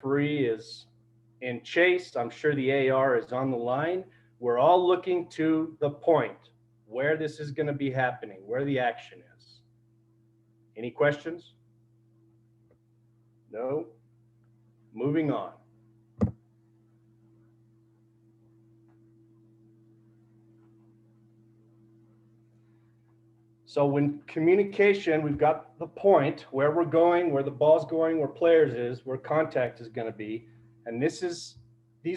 referee is in chase. I'm sure the AR is on the line. We're all looking to the point where this is going to be happening, where the action is. Any questions? No? Moving on. So when communication, we've got the point, where we're going, where the ball's going, where players is, where contact is going to be. And these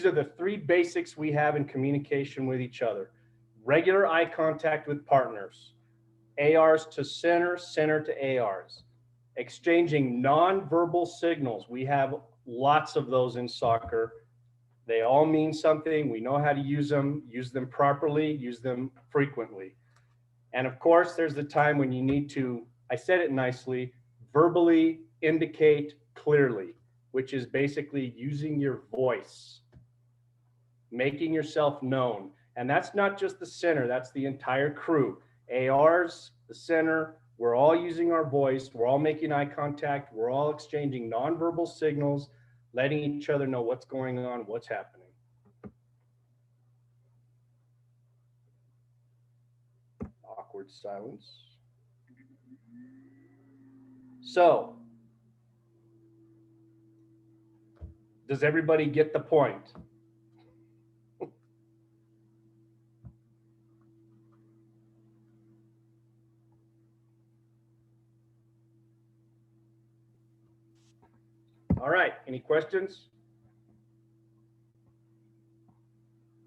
are the three basics we have in communication with each other. Regular eye contact with partners, ARs to center, center to ARs, exchanging non-verbal signals. We have lots of those in soccer. They all mean something. We know how to use them properly, use them frequently. And of course, there's the time when you need to, I said it nicely, verbally indicate clearly, which is basically using your voice, making yourself known. And that's not just the center, that's the entire crew. ARs, the center, we're all using our voice, we're all making eye contact, we're all exchanging nonverbal signals, letting each other know what's going on, what's happening. Awkward silence. So, does everybody get the point? All right, any questions?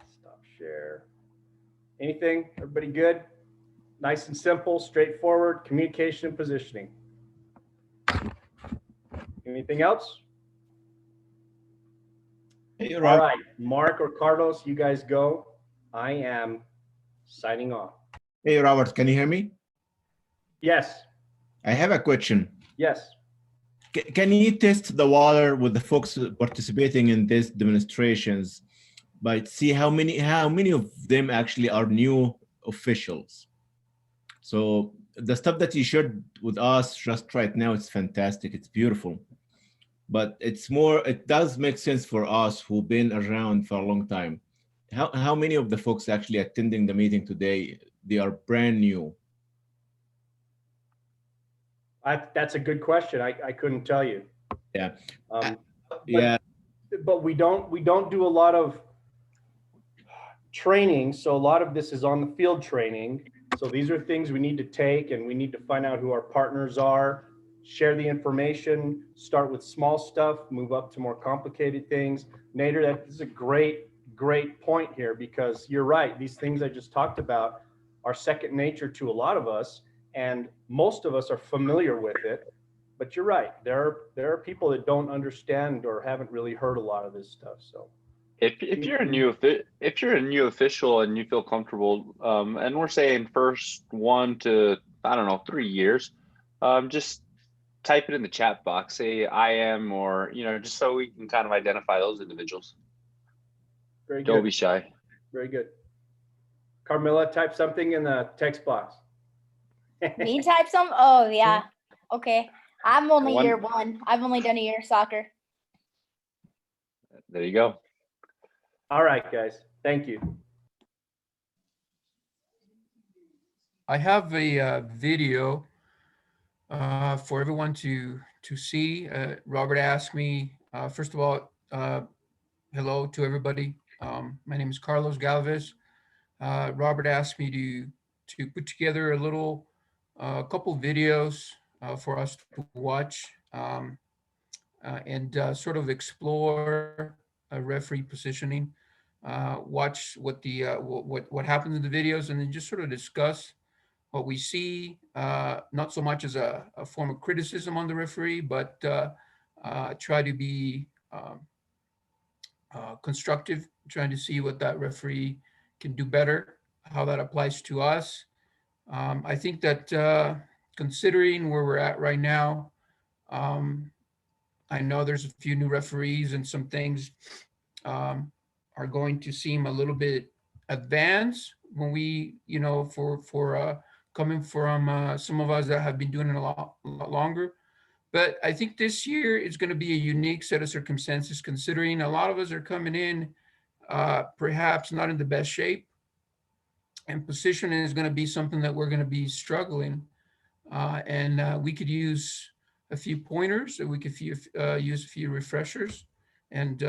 Stop share. Anything? Everybody good? Nice and simple, straightforward, communication and positioning. Anything else? Hey, all right, Mark or Carlos, you guys go. I am signing off. Hey, Robert, can you hear me? Yes. I have a question. Yes. Can you test the water with the folks participating in these demonstrations, but see how many of them actually are new officials? So the stuff that you shared with us just right now, it's fantastic. It's beautiful, but it does make sense for us who've been around for a long time. How many of the folks actually attending the meeting today, they are brand new? That's a good question. I couldn't tell you. Yeah. But we don't do a lot of training. So a lot of this is on the field training. So these are things we need to take, and we need to find out who our partners are, share the information, start with small stuff, move up to more complicated things. Nader, that is a great point here, because you're right. These things I just talked about are second nature to a lot of us, and most of us are familiar with it. But you're right. There are people that don't understand or haven't really heard a lot of this stuff. So if you're a new official and you feel comfortable, and we're saying first 1 to, I don't know, 3 years, just type it in the chat box, say I am, or, just so we can kind of identify those individuals. Very good. Don't be shy. Very good. Carmilla, type something in the text box. Me type some? Oh, yeah. Okay. I'm only year one. I've only done a year of soccer. There you go. All right, guys. Thank you. I have a video for everyone to see. Robert asked me, first of all, hello to everybody. My name is Carlos Galvez. Robert asked me to put together a couple videos for us to watch and sort of explore referee positioning, watch what happens in the videos, and then just sort of discuss what we see, not so much as a form of criticism on the referee, but try to be constructive, trying to see what that referee can do better, how that applies to us. I think that considering where we're at right now, I know there's a few new referees and some things are going to seem a little bit advanced when we, for coming from some of us that have been doing it a lot longer. But I think this year is going to be a unique set of circumstances, considering a lot of us are coming in perhaps not in the best shape, and positioning is going to be something that we're going to be struggling. And we could use a few pointers, or we could use a few refreshers, and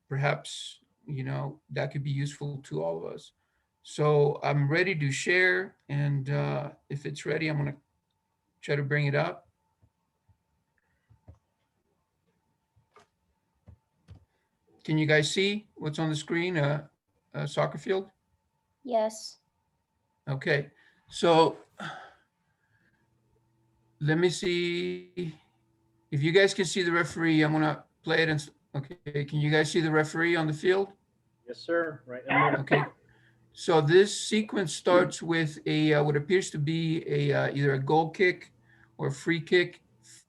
perhaps, you know, that could be useful to all of us. So I'm ready to share, and if it's ready, I'm going to try to bring it up. Can you guys see what's on the screen? A soccer field? Yes. Okay, so let me see if you guys can see the referee. I'm gonna play it and, okay, can you guys see the referee on the field? Yes, sir. Right in the middle. Okay, so this sequence starts with a what appears to be a either a goal kick or a free kick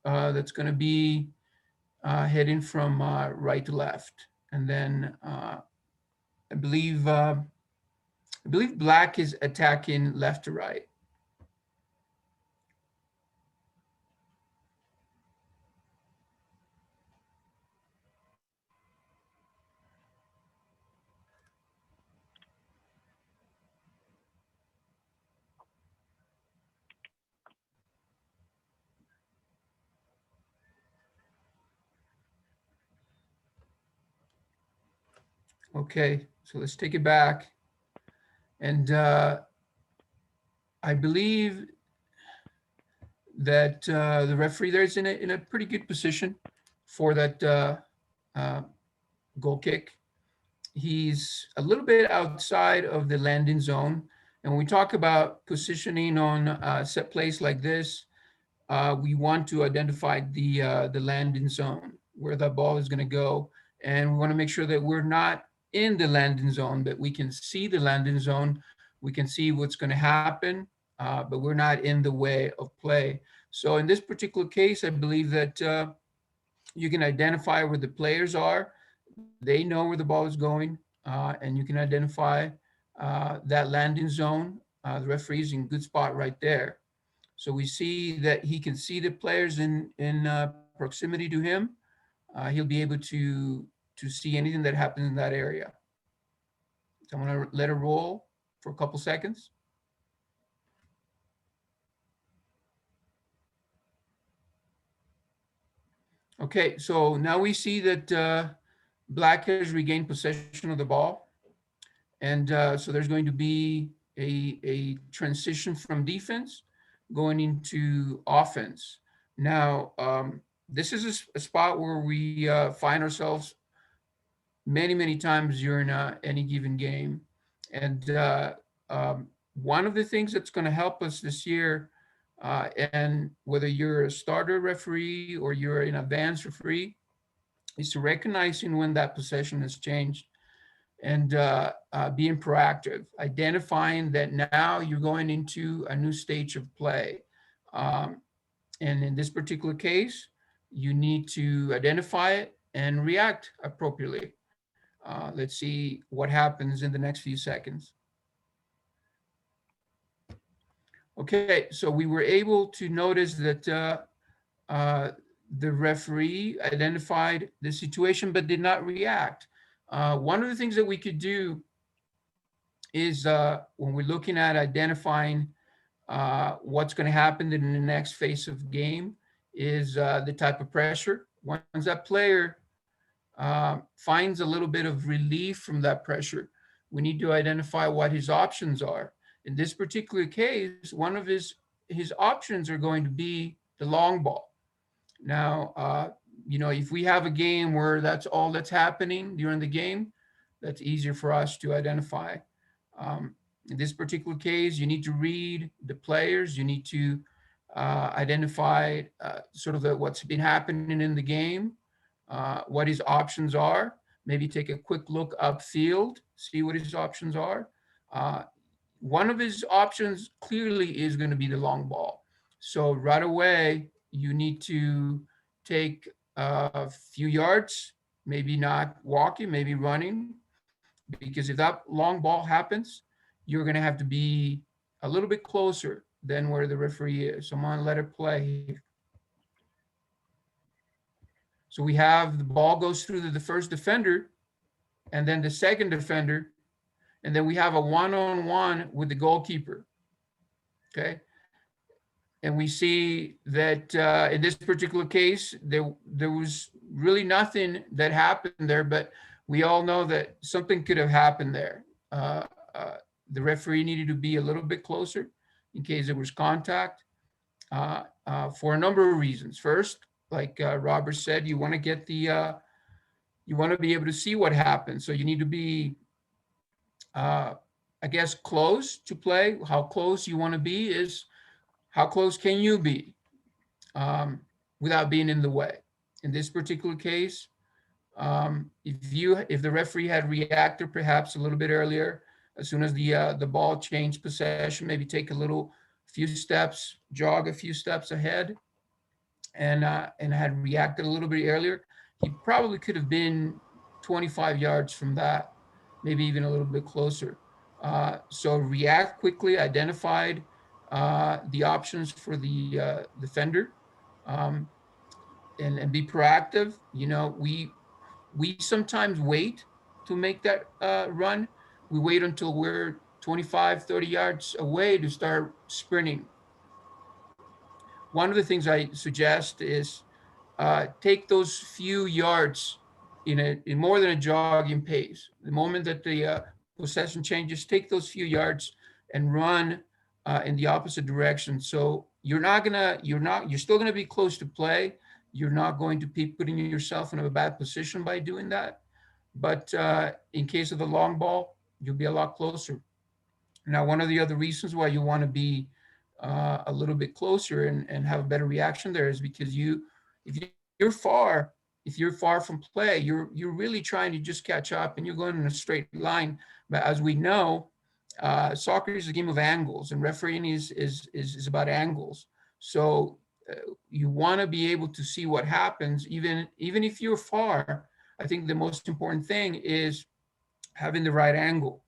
that's gonna be heading from right to left. And then I believe black is attacking left to right. Okay, so let's take it back. And I believe that the referee there is in a pretty good position for that uh, goal kick. He's a little bit outside of the landing zone. And when we talk about positioning on set plays like this, we want to identify the landing zone, where the ball is going to go. And we want to make sure that we're not in the landing zone, but we can see the landing zone. We can see what's going to happen, but we're not in the way of play. So in this particular case, I believe that you can identify where the players are. They know where the ball is going, and you can identify that landing zone. The referee is in good spot right there. So we see that he can see the players in proximity to him. He'll be able to see anything that happens in that area. So I'm going to let it roll for a couple seconds. Okay, so now we see that black has regained possession of the ball. And so there's going to be a transition from defense going into offense. Now, this is a spot where we find ourselves many times during any given game. And one of the things that's going to help us this year, and whether you're a starter referee or you're an advanced referee, is to recognizing when that possession has changed, and being proactive, identifying that now you're going into a new stage of play. And in this particular case, you need to identify it and react appropriately. Let's see what happens in the next few seconds. Okay, so we were able to notice that the referee identified the situation but did not react. One of the things that we could do is when we're looking at identifying what's going to happen in the next phase of game is the type of pressure. Once that player finds a little bit of relief from that pressure, we need to identify what his options are. In this particular case, one of his options are going to be the long ball. Now, you know, if we have a game where that's all that's happening during the game, that's easier for us to identify. In this particular case, you need to read the players. You need to identify sort of what's been happening in the game, what his options are. Maybe take a quick look upfield, see what his options are. One of his options clearly is going to be the long ball. So right away, you need to take a few yards, maybe not walking, maybe running, because if that long ball happens, you're going to have to be a little bit closer than where the referee is. So I'm going to let it play. So we have the ball goes through the first defender and then the second defender, and then we have a one-on-one with the goalkeeper, okay? And we see that in this particular case, there was really nothing that happened there, but we all know that something could have happened there. The referee needed to be a little bit closer in case there was contact for a number of reasons. First, like Robert said, you want to get you want to be able to see what happens. So you need to be, I guess, close to play. How close you want to be is how close can you be without being in the way. In this particular case, if the referee had reacted perhaps a little bit earlier, as soon as the ball changed possession, maybe take a few steps, jog a few steps ahead, and had reacted a little bit earlier, he probably could have been 25 yards from that, maybe even a little bit closer. So react quickly, identified the options for the defender, and be proactive. You know, we sometimes wait to make that run. We wait until we're 25, 30 yards away to start sprinting. One of the things I suggest is take those few yards in more than a jogging pace. The moment that the possession changes, take those few yards and run in the opposite direction. So you're still gonna be close to play. You're not going to be putting yourself in a bad position by doing that. But in case of the long ball, you'll be a lot closer. Now, one of the other reasons why you want to be a little bit closer and have a better reaction there is because if you're far, if you're far from play, you're really trying to just catch up and you're going in a straight line. But as we know, soccer is a game of angles, and refereeing is about angles. So you want to be able to see what happens, even if you're far. I think the most important thing is having the right angle,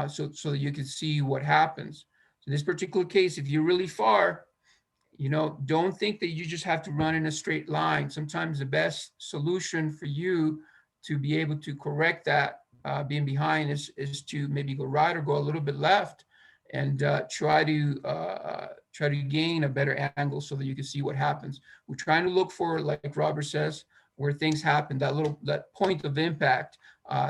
so that you can see what happens. In this particular case, if you're really far, don't think that you just have to run in a straight line. Sometimes the best solution for you to be able to correct that being behind is to maybe go right or go a little bit left and try to gain a better angle so that you can see what happens. We're trying to look for, like Robert says, where things happen, that point of impact,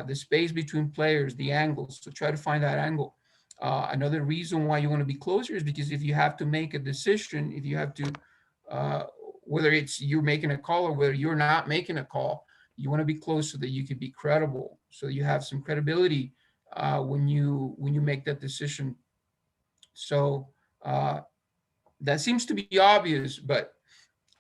the space between players, the angles. So try to find that angle. Another reason why you want to be closer is because if you have to make a decision, if you have to, whether it's you're making a call or whether you're not making a call, you want to be close so that you can be credible, so you have some credibility when you make that decision. So that seems to be obvious, but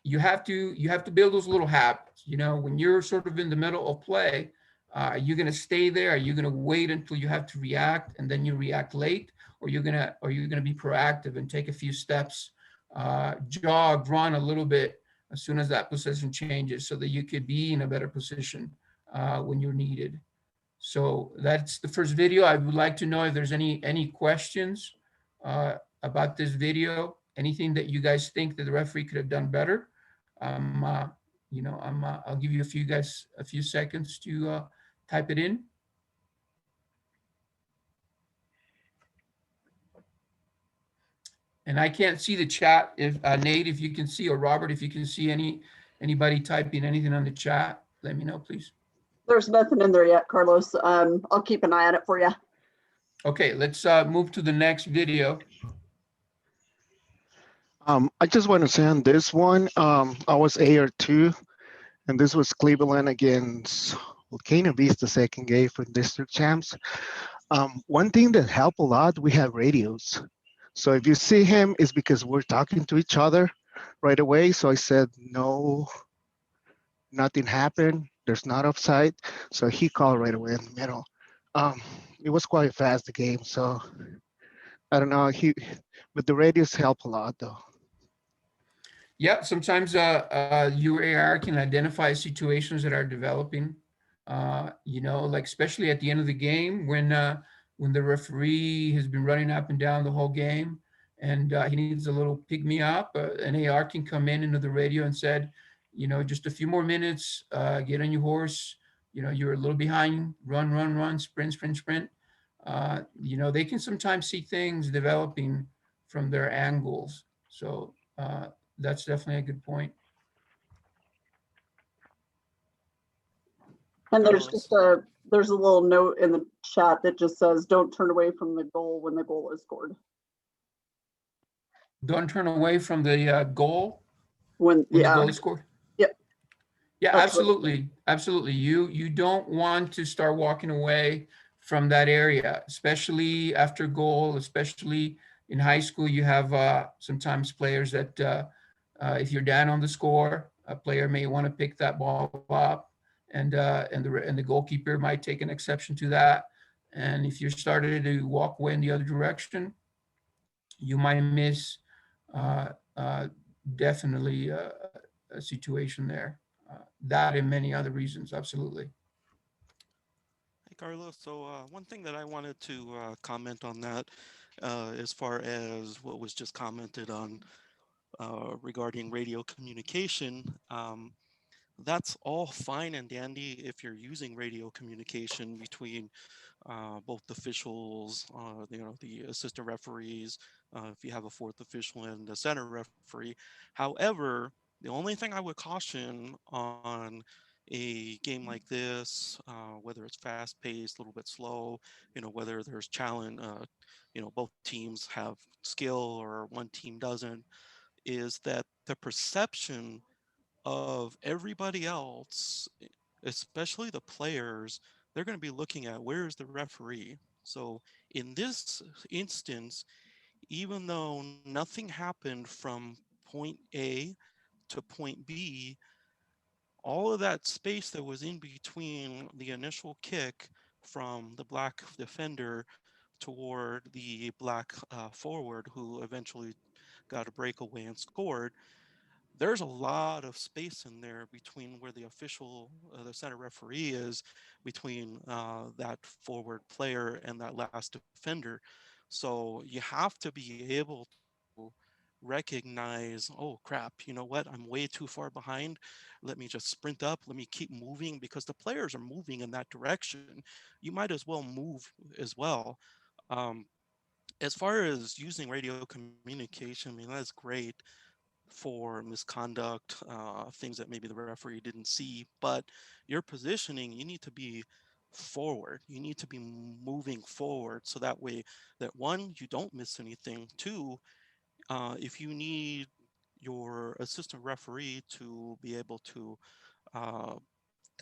you have to build those little habits. When you're sort of in the middle of play, are you going to stay there? Are you going to wait until you have to react and then you react late? Or you're going to be proactive and take a few steps, jog, run a little bit as soon as that position changes so that you could be in a better position when you're needed. So that's the first video. I would like to know if there's any questions about this video, anything that you guys think that the referee could have done better. I'll give you a few seconds to type it in. And I can't see the chat. If Nate, if you can see, or Robert, if you can see anybody typing anything on the chat, let me know, please. There's nothing in there yet, Carlos. I'll keep an eye on it for you. Okay, let's move to the next video. I just want to say on this one, I was AR2, and this was Cleveland against Volcano Beast, the second game for district champs. One thing that helped a lot, we have radios. So if you see him, it's because we're talking to each other right away. So I said, no, nothing happened. There's not offside. So he called right away in the middle. It was quite fast, the game. So I don't know, but the radios help a lot though. Yeah, sometimes your AR can identify situations that are developing, like especially at the end of the game when the referee has been running up and down the whole game and he needs a little pick me up, an AR can come in into the radio and said, just a few more minutes, get on your horse. You're a little behind, run, run, run, sprint, sprint, sprint. They can sometimes see things developing from their angles. So that's definitely a good point. And there's Carlos. just there's a little note in the chat that just says, don't turn away from the goal when the goal is scored. Don't turn away from the goal When the yeah, goal is scored. Yep. Yeah, That's what- absolutely. Absolutely. You don't want to start walking away from that area, especially after goal, especially in high school. You have sometimes players that if you're down on the score, a player may want to pick that ball up, and the goalkeeper might take an exception to that. And if you're starting to walk away in the other direction, you might miss uh, uh, definitely a situation there. That and many other reasons, absolutely. Hey, Carlos. So one thing that I wanted to comment on that, as far as what was just commented on regarding radio communication, that's all fine and dandy if you're using radio communication between both officials, the assistant referees, if you have a fourth official and the center referee. However, the only thing I would caution on a game like this, whether it's fast paced, a little bit slow, whether there's challenge, both teams have skill or one team doesn't, is that the perception of everybody else, especially the players, they're going to be looking at where's the referee. So in this instance, even though nothing happened from point A to point B, all of that space that was in between the initial kick from the black defender toward the black forward, who eventually got a breakaway and scored, there's a lot of space in there between where the official, the center referee is, between that forward player and that last defender. So you have to be able to recognize, oh crap, you know what? I'm way too far behind. Let me just sprint up. Let me keep moving, because the players are moving in that direction. You might as well move as well. Um, as far as using radio communication, I mean, that's great for misconduct, things that maybe the referee didn't see, but your positioning, you need to be forward. You need to be moving forward, so that way that one, you don't miss anything. Two, if you need your assistant referee to be able to uh,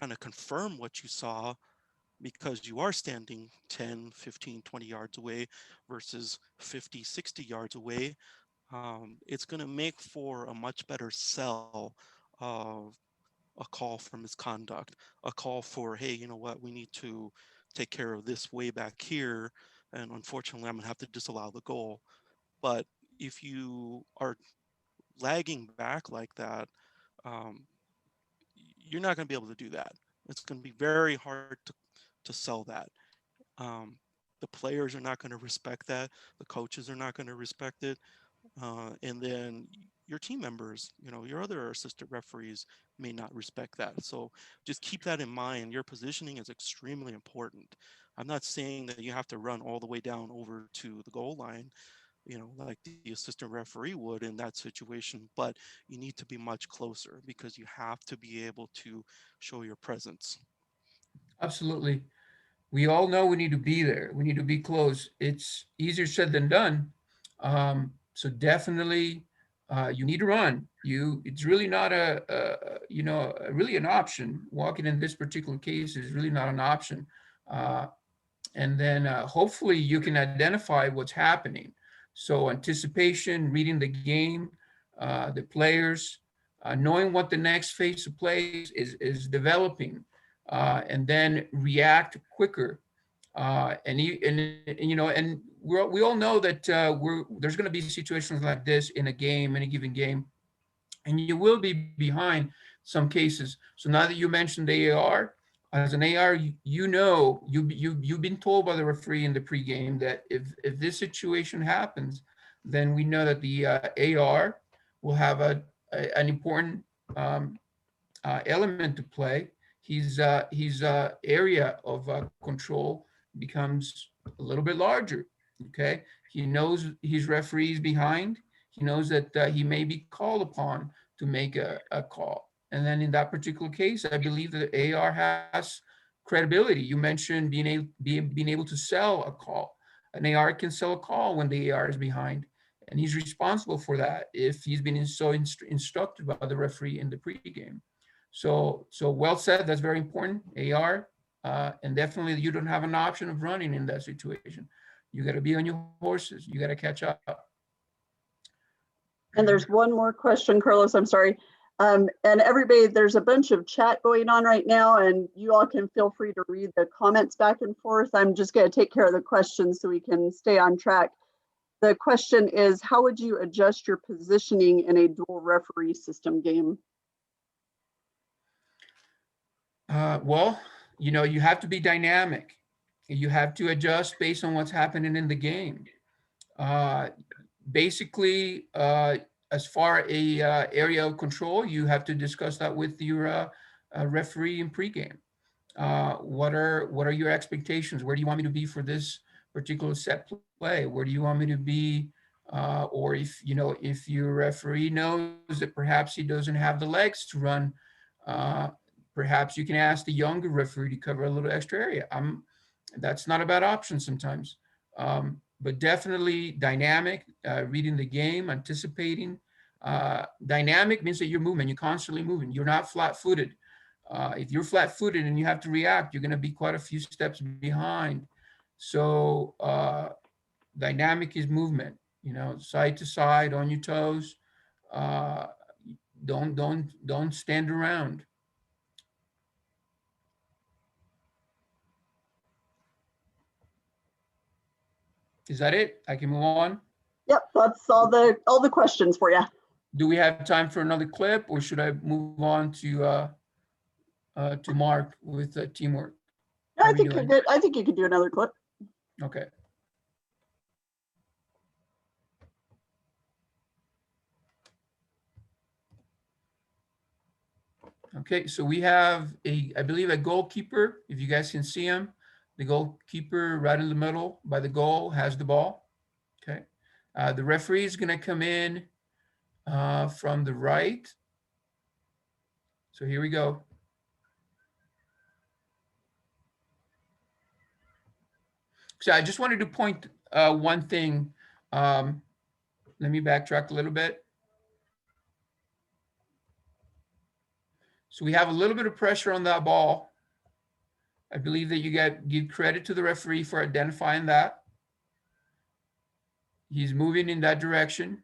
kind of confirm what you saw, because you are standing 10, 15, 20 yards away versus 50, 60 yards away, it's going to make for a much better sell of a call for misconduct, a call for, hey, you know what, we need to take care of this way back here. And unfortunately, I'm going to have to disallow the goal. But if you are lagging back like that, um, you're not going to be able to do that. It's going to be very hard to sell that. Um, the players are not going to respect that. The coaches are not going to respect it. And then your team members, your other assistant referees may not respect that. So just keep that in mind. Your positioning is extremely important. I'm not saying that you have to run all the way down over to the goal line, like the assistant referee would in that situation, but you need to be much closer, because you have to be able to show your presence. Absolutely. We all know we need to be there. We need to be close. It's easier said than done. So definitely, you need to run. It's really not really an option. Walking in this particular case is really not an option. Uh, and then hopefully you can identify what's happening. So anticipation, reading the game, the players, knowing what the next phase of play is developing, and then react quicker. And we all know that there's going to be situations like this in a game, any given game, and you will be behind some cases. So now that you mentioned the AR, as an AR, you've been told by the referee in the pregame that if this situation happens, then we know that the AR will have an important element to play, his area of control becomes a little bit larger. Okay, he knows his referees behind. He knows that he may be called upon to make a call. And then in that particular case, I believe that AR has credibility. You mentioned being able to sell a call. An AR can sell a call when the AR is behind, and he's responsible for that if he's been instructed by the referee in the pregame. So well said. That's very important. AR, and definitely you don't have an option of running in that situation. You got to be on your horses. You got to catch up. And there's one more question, Carlos, I'm sorry. And everybody, there's a bunch of chat going on right now, and you all can feel free to read the comments back and forth. I'm just going to take care of the questions so we can stay on track. The question is, how would you adjust your positioning in a dual referee system game? Well, you know, you have to be dynamic. You have to adjust based on what's happening in the game. Basically, as far a area of control, you have to discuss that with your referee in pregame. What are your expectations? Where do you want me to be for this particular set play? Where do you want me to be? Or if if your referee knows that perhaps he doesn't have the legs to run, perhaps you can ask the younger referee to cover a little extra area. That's not a bad option sometimes. But definitely dynamic, reading the game, anticipating. Dynamic means that you're moving, you're constantly moving. You're not flat-footed. If you're flat-footed and you have to react, you're going to be quite a few steps behind. So dynamic is movement, side to side, on your toes. Don't stand around. Is that it? I can move on. Yep, that's all the questions for you. Do we have time for another clip, or should I move on to Mark with teamwork? I think you're good. I think you could do another clip. Okay. Okay, so we have I believe a goalkeeper, if you guys can see him. The goalkeeper right in the middle by the goal has the ball. Okay. The referee is going to come in from the right. So here we go. So I just wanted to point one thing. Let me backtrack a little bit. So we have a little bit of pressure on that ball. I believe that you give credit to the referee for identifying that. He's moving in that direction,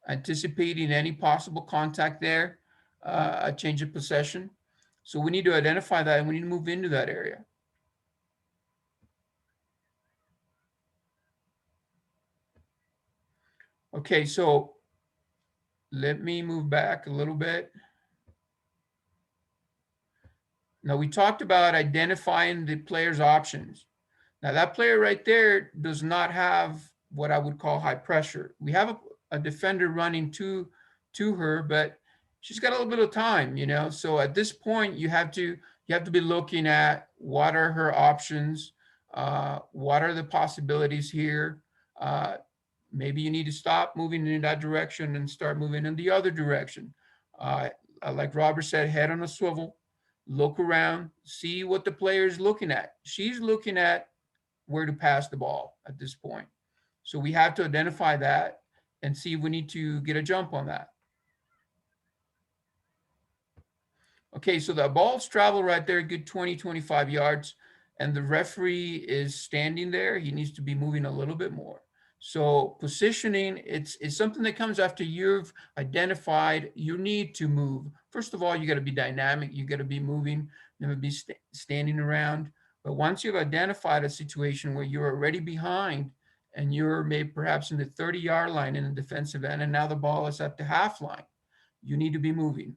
anticipating any possible contact there, a change of possession. So we need to identify that and we need to move into that area. Okay, so let me move back a little bit. Now we talked about identifying the player's options. Now that player right there does not have what I would call high pressure. We have a defender running to her, but she's got a little bit of time, So at this point, you have to be looking at what are her options, what are the possibilities here. Maybe you need to stop moving in that direction and start moving in the other direction. Like Robert said, head on a swivel. Look around, see what the player is looking at. She's looking at where to pass the ball at this point. So we have to identify that and see if we need to get a jump on that. Okay, so the ball's traveled right there, a good 20, 25 yards, and the referee is standing there. He needs to be moving a little bit more. So positioning, it's something that comes after you've identified you need to move. First of all, you got to be dynamic. You got to be moving, never be standing around. But once you've identified a situation where you're already behind and you're maybe perhaps in the 30-yard line in the defensive end, and now the ball is at the half line, you need to be moving.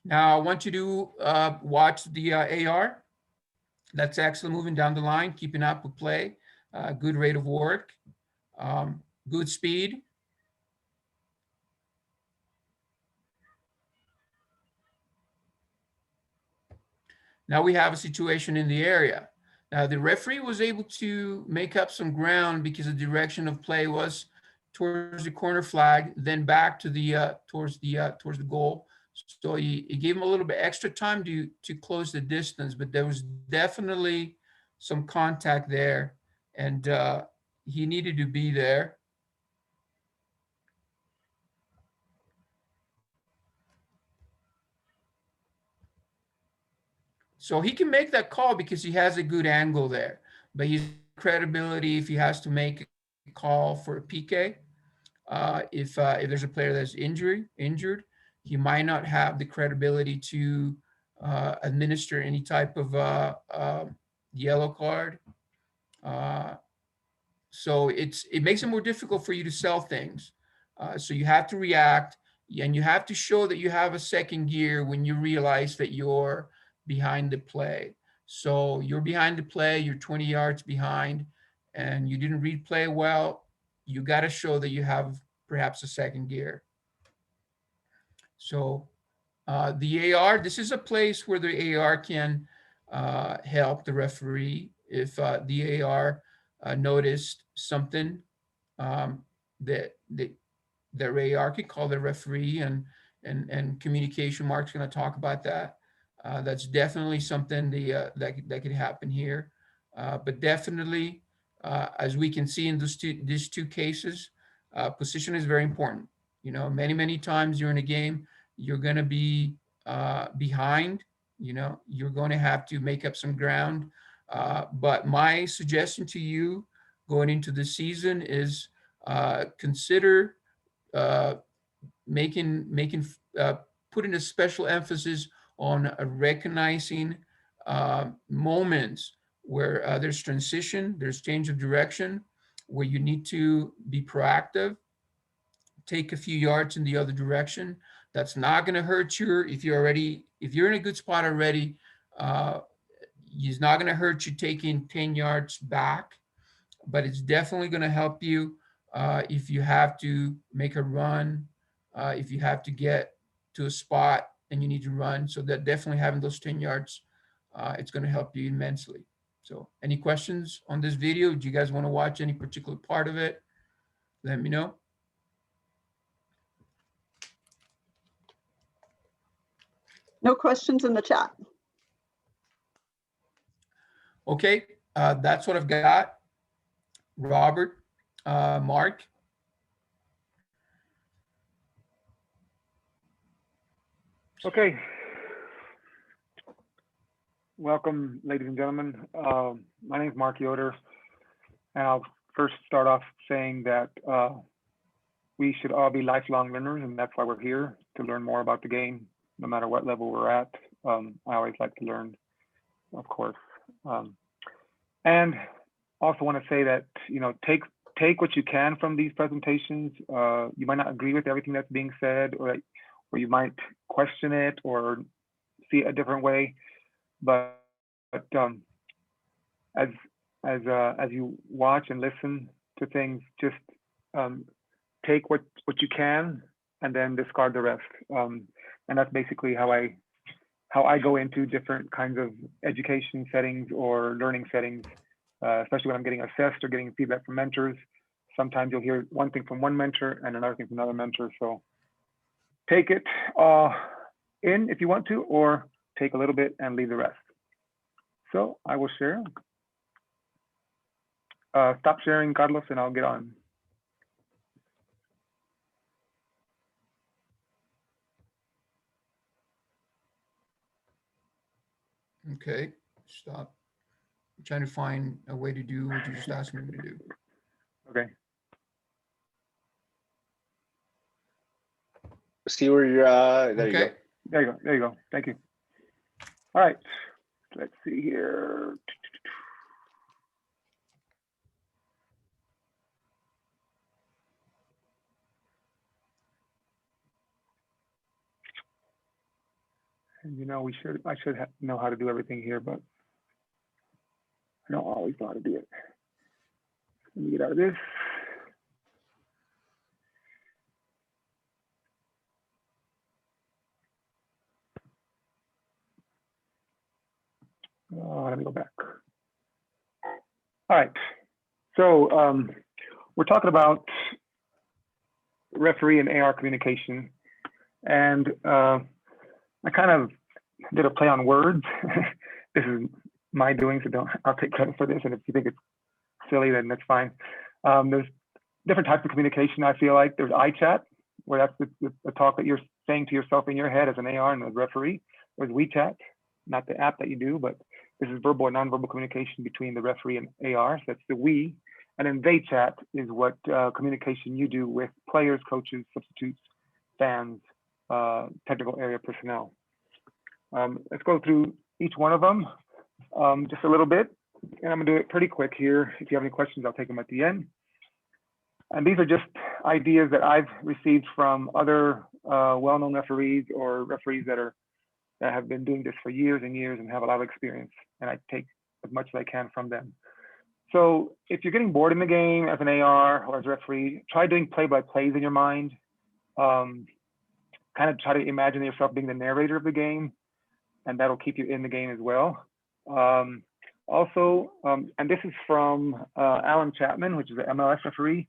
Now I want you to watch the AR. That's excellent, moving down the line, keeping up with play. good rate of work, good speed. Now we have a situation in the area. Now the referee was able to make up some ground because the direction of play was towards the corner flag, then back to the towards the goal. So he gave him a little bit extra time to close the distance, but there was definitely some contact there, and he needed to be there. So he can make that call because he has a good angle there, but his credibility if he has to make a call for a PK, if there's a player that's injured, he might not have the credibility to administer any type of yellow card. So it makes it more difficult for you to sell things. So you have to react, and you have to show that you have a second gear when you realize that you're behind the play. So you're behind the play, you're 20 yards behind, and you didn't read play well. You got to show that you have perhaps a second gear. So the AR, this is a place where the AR can help the referee if the AR noticed something that AR could call the referee, and communication. Mark's going to talk about that. That's definitely something that could happen here. But definitely, as we can see in these two cases, position is very important. You know, many times during a game, you're going to be behind. You know, you're going to have to make up some ground. But my suggestion to you going into the season is consider putting a special emphasis on recognizing moments where there's transition, there's change of direction, where you need to be proactive, take a few yards in the other direction. That's not going to hurt you if you're in a good spot already. It's not going to hurt you taking 10 yards back, but it's definitely going to help you if you have to make a run, if you have to get to a spot and you need to run. So that definitely having those 10 yards, it's going to help you immensely. So any questions on this video? Do you guys want to watch any particular part of it? Let me know. No questions in the chat. Okay, that's what I've got. Robert, Mark. Okay. Welcome, ladies and gentlemen. My name is Mark Yoder, and I'll first start off saying that we should all be lifelong learners, and that's why we're here, to learn more about the game, no matter what level we're at. I always like to learn, of course. And also want to say that, you know, take what you can from these presentations. You might not agree with everything that's being said, or you might question it or see it a different way. But as you watch and listen to things, just take what you can and then discard the rest. And that's basically how I go into different kinds of education settings or learning settings, especially when I'm getting assessed or getting feedback from mentors. Sometimes you'll hear one thing from one mentor and another thing from another mentor. So take it in if you want to, or take a little bit and leave the rest. So I will share. Stop sharing, Carlos, and I'll get on. Okay, stop. I'm trying to find a way to do what you just asked me to do. Okay. See where you're there. Okay. You go. There you go. There you go. Thank you. All right. Let's see here. And you know, I should know how to do everything here, but I don't always know how to do it. Let me get out of this. Let me go back. All right. So we're talking about referee and AR communication. And I kind of did a play on words. This is my doing, so I'll take credit for this. And if you think it's silly, then that's fine. There's different types of communication, I feel like. There's iChat, where that's the talk that you're saying to yourself in your head as an AR and a referee. There's WeChat, not the app that you do, but this is verbal and nonverbal communication between the referee and AR. So that's the we. And then they chat is what communication you do with players, coaches, substitutes, fans, technical area personnel. Let's go through each one of them just a little bit. And I'm gonna do it pretty quick here. If you have any questions, I'll take them at the end. And these are just ideas that I've received from other well-known referees or referees that have been doing this for years and years and have a lot of experience. And I take as much as I can from them. So if you're getting bored in the game as an AR or as a referee, try doing play-by-plays in your mind. Kind of try to imagine yourself being the narrator of the game, and that'll keep you in the game as well. Also, and this is from Alan Chapman, which is an MLS referee.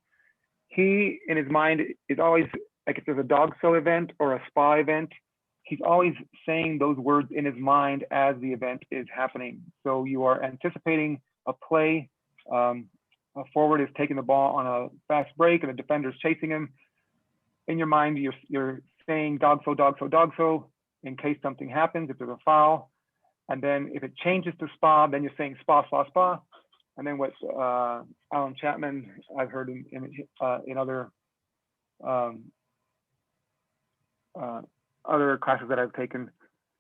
He, in his mind, is always, like if there's a dog show event or a spa event, he's always saying those words in his mind as the event is happening. So you are anticipating a play. A forward is taking the ball on a fast break and the defender is chasing him. In your mind, you're saying dog so in case something happens, if there's a foul. And then if it changes to spa, then you're saying spa. And then what Alan Chapman, I've heard in other other classes that I've taken,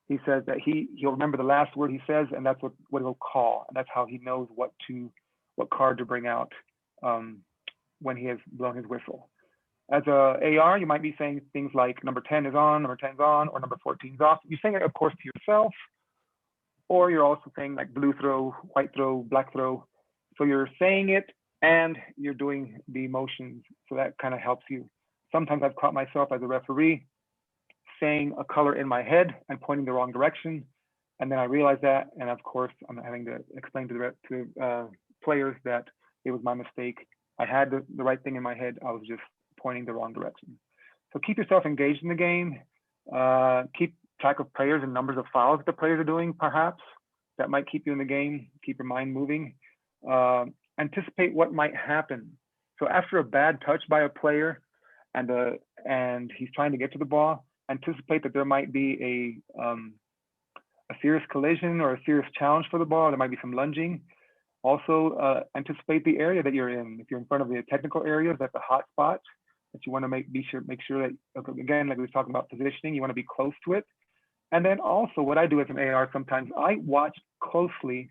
he says that he'll remember the last word he says, and that's what he'll call. And that's how he knows what card to bring out when he has blown his whistle. As a AR, you might be saying things like number 10 is on, number 10 is on, or number 14 is off. You're saying it, of course, to yourself, or you're also saying like blue throw, white throw, black throw. So you're saying it and you're doing the motions. So that kind of helps you. Sometimes I've caught myself as a referee saying a color in my head and pointing the wrong direction. And then I realize that, and of course, I'm having to explain to the players that it was my mistake. I had the right thing in my head. I was just pointing the wrong direction. So keep yourself engaged in the game. Keep track of players and numbers of fouls that the players are doing, perhaps. That might keep you in the game, keep your mind moving. Anticipate what might happen. So after a bad touch by a player and he's trying to get to the ball, anticipate that there might be a serious collision or a serious challenge for the ball. There might be some lunging. Also, anticipate the area that you're in. If you're in front of the technical areas, that's a hot spot that you want to make sure that, again, like we were talking about positioning, you want to be close to it. And then also what I do as an AR sometimes, I watch closely,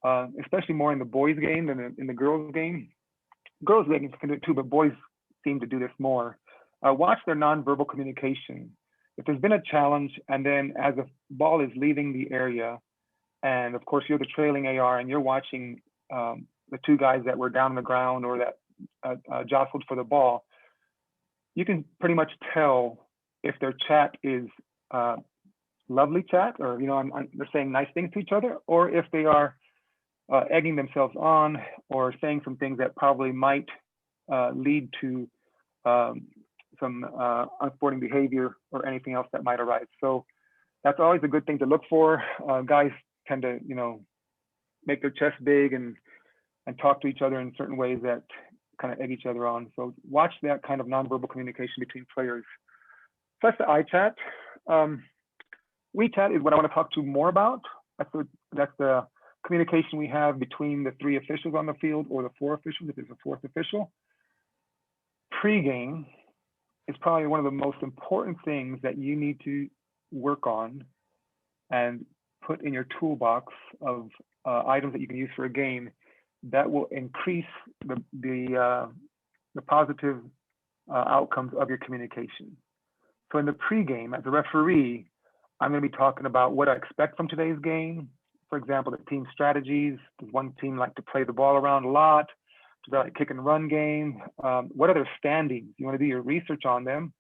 especially more in the boys game than in the girls game. Girls games can do it too, but boys seem to do this more. Watch their nonverbal communication. If there's been a challenge, and then as the ball is leaving the area, and of course you're the trailing AR and you're watching the two guys that were down on the ground or that jostled for the ball, you can pretty much tell if their chat is lovely chat, or they're saying nice things to each other, or if they are egging themselves on or saying some things that probably might lead to some unsporting behavior or anything else that might arise. So that's always a good thing to look for. Guys tend to, make their chest big and talk to each other in certain ways that kind of egg each other on. So watch that kind of nonverbal communication between players. So that's the iChat. WeChat is what I want to talk to more about. That's the communication we have between the 3 officials on the field, or the 4 officials if there's a 4th official. Pre-game is probably one of the most important things that you need to work on and put in your toolbox of items that you can use for a game that will increase the positive outcomes of your communication. So in the pregame, as a referee, I'm going to be talking about what I expect from today's game. For example, the team strategies. Does one team like to play the ball around a lot? So they're like kick and run game. What are their standings? You want to do your research on them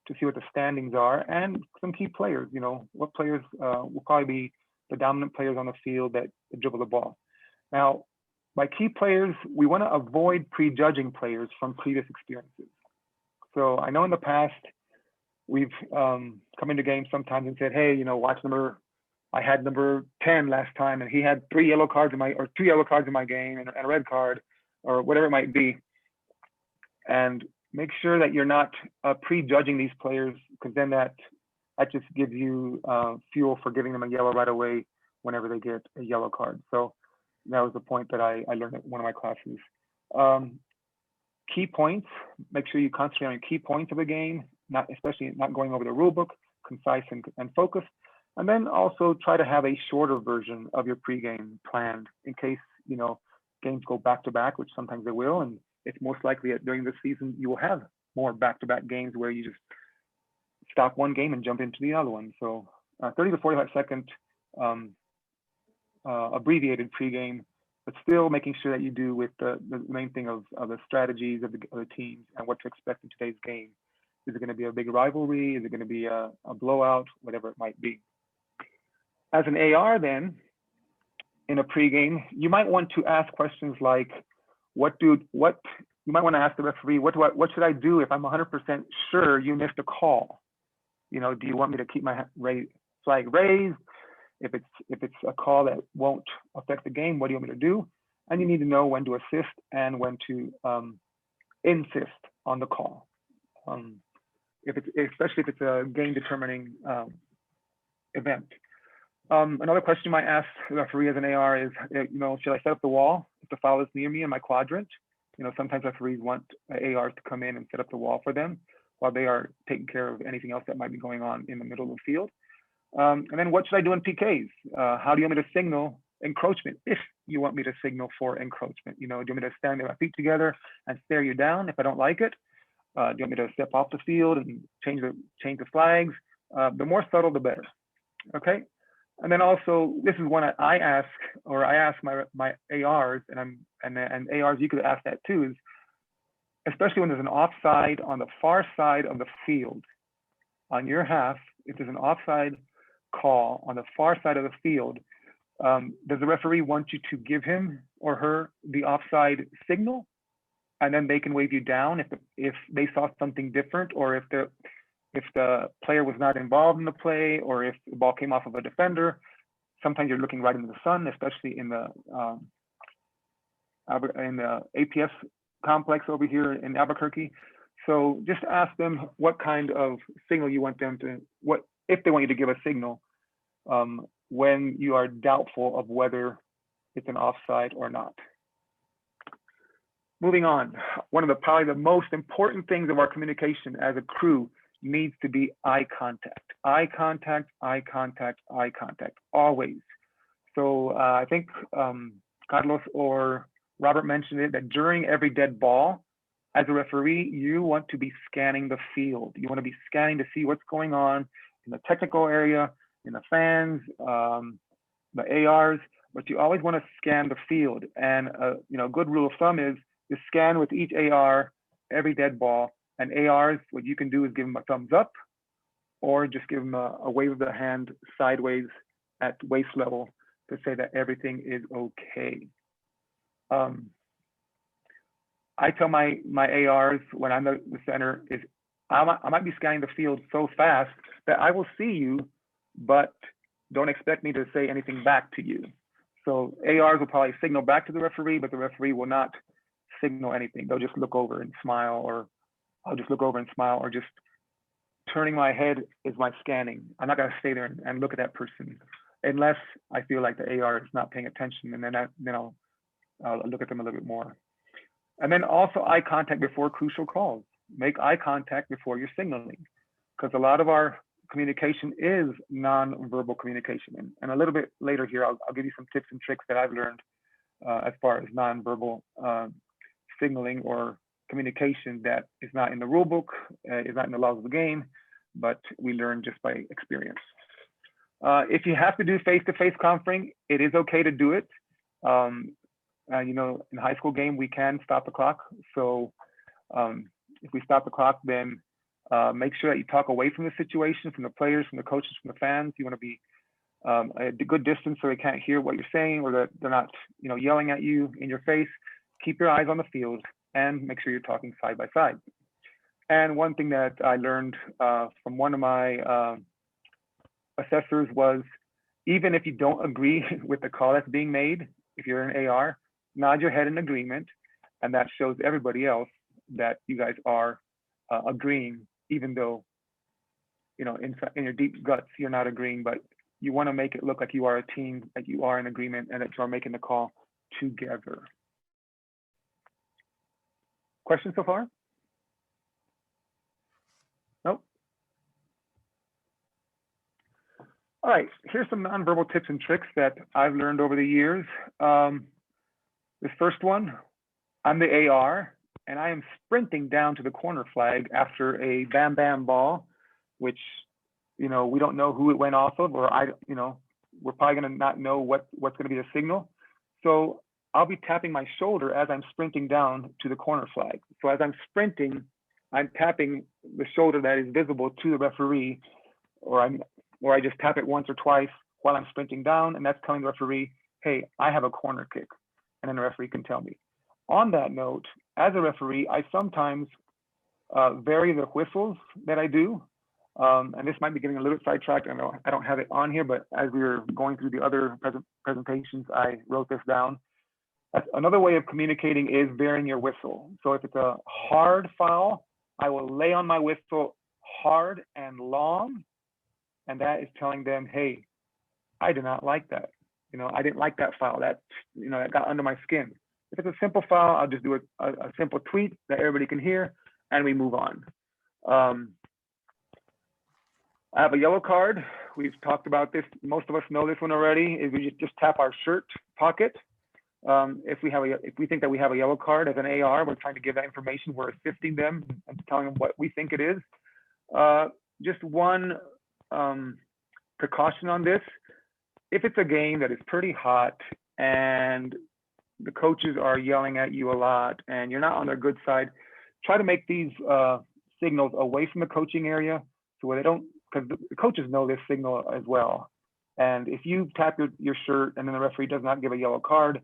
to see what the standings are, and some key players. You know, what players will probably be the dominant players on the field that dribble the ball. Now, by key players, we want to avoid prejudging players from previous experiences. So I know in the past, we've come into games sometimes and said, hey, you know, I had number 10 last time, and he had 3 yellow cards in my, or 2 yellow cards in my game and a red card, or whatever it might be. And make sure that you're not prejudging these players, because then that just gives you fuel for giving them a yellow right away whenever they get a yellow card. So that was the point that I learned at one of my classes. Key points, make sure you concentrate on your key points of the game, especially not going over the rule book, concise and focused. And then also try to have a shorter version of your pregame planned in case, you know, games go back to back, which sometimes they will. And it's most likely that during the season, you will have more back-to-back games where you just stop one game and jump into the other one. So 30 to 45 second abbreviated pregame, but still making sure that you do with the main thing of the strategies of the teams and what to expect in today's game. Is it going to be a big rivalry? Is it going to be a blowout? Whatever it might be. As an AR then, in a pregame, you might want to ask questions like, you might want to ask the referee, what should I do if I'm 100% sure you missed a call? You know, do you want me to keep my flag raised? If it's a call that won't affect the game, what do you want me to do? And you need to know when to assist and when to insist on the call. Especially if it's a game determining event. Another question you might ask the referee as an AR is, you know, should I set up the wall if the foul is near me in my quadrant? You know, sometimes referees want ARs to come in and set up the wall for them while they are taking care of anything else that might be going on in the middle of the field. And then what should I do in PKs? How do you want me to signal encroachment if you want me to signal for encroachment? You know, do you want me to stand with my feet together and stare you down if I don't like it? Do you want me to step off the field and change the flags? The more subtle, the better. Okay. And then also, this is one I ask my ARs, and ARs, you could ask that too, is especially when there's an offside on the far side of the field, on your half, if there's an offside call on the far side of the field, does the referee want you to give him or her the offside signal, and then they can wave you down if they saw something different, or if the player was not involved in the play, or if the ball came off of a defender? Sometimes you're looking right into the sun, especially in the APS complex over here in Albuquerque. So just ask them what kind of signal you want them to, if they want you to give a signal when you are doubtful of whether it's an offside or not. Moving on, one of probably the most important things of our communication as a crew needs to be eye contact. Eye contact, eye contact, eye contact, always. So I think Carlos or Robert mentioned it, that during every dead ball, as a referee, you want to be scanning the field. You want to be scanning to see what's going on in the technical area, in the fans, the ARs, but you always want to scan the field. And you know, a good rule of thumb is you scan with each AR every dead ball. And ARs, what you can do is give them a thumbs up, or just give them a wave of the hand sideways at waist level to say that everything is okay. I tell my ARs when I'm the center is I might be scanning the field so fast that I will see you, but don't expect me to say anything back to you. So ARs will probably signal back to the referee, but the referee will not signal anything. They'll just look over and smile, or I'll just look over and smile, or just turning my head is my scanning. I'm not gonna stay there and look at that person unless I feel like the AR is not paying attention, and then I'll look at them a little bit more. And then also eye contact before crucial calls. Make eye contact before you're signaling, because a lot of our communication is non-verbal communication. And a little bit later here, I'll give you some tips and tricks that I've learned as far as non-verbal signaling or communication that is not in the rule book, is not in the laws of the game, but we learn just by experience. If you have to do face-to-face conferencing, it is okay to do it. you know, in a high school game, we can stop the clock. So if we stop the clock, then make sure that you talk away from the situation, from the players, from the coaches, from the fans. You want to be a good distance so they can't hear what you're saying, or that they're not, you know, yelling at you in your face. Keep your eyes on the field and make sure you're talking side by side. And one thing that I learned from one of my assessors was, even if you don't agree with the call that's being made, if you're an AR, nod your head in agreement, and that shows everybody else that you guys are agreeing, even though, you know, in your deep guts you're not agreeing, but you want to make it look like you are a team, that you are in agreement, and that you are making the call together. Questions so far? Nope. All right, here's some nonverbal tips and tricks that I've learned over the years. This first one, I'm the AR, and I am sprinting down to the corner flag after a bam bam ball, which, you know, we don't know who it went off of, or you know, we're probably gonna not know what's gonna be the signal. So I'll be tapping my shoulder as I'm sprinting down to the corner flag. So as I'm sprinting, I'm tapping the shoulder that is visible to the referee, or I just tap it once or twice while I'm sprinting down, and that's telling the referee, hey, I have a corner kick, and then the referee can tell me. On that note, as a referee, I sometimes vary the whistles that I do, and this might be getting a little sidetracked. I know I don't have it on here, but as we were going through the other presentations, I wrote this down. Another way of communicating is varying your whistle. So if it's a hard foul, I will lay on my whistle hard and long, and that is telling them, hey, I did not like that. You know, I didn't like that foul. That, you know, that got under my skin. If it's a simple foul, I'll just do a simple tweet that everybody can hear, and we move on. I have a yellow card. We've talked about this. Most of us know this one already. Is we just tap our shirt pocket. If we think that we have a yellow card as an AR, we're trying to give that information. We're assisting them and telling them what we think it is. Just one precaution on this. If it's a game that is pretty hot and the coaches are yelling at you a lot and you're not on their good side, try to make these signals away from the coaching area, so where they don't, because the coaches know this signal as well. And if you tap your shirt and then the referee does not give a yellow card,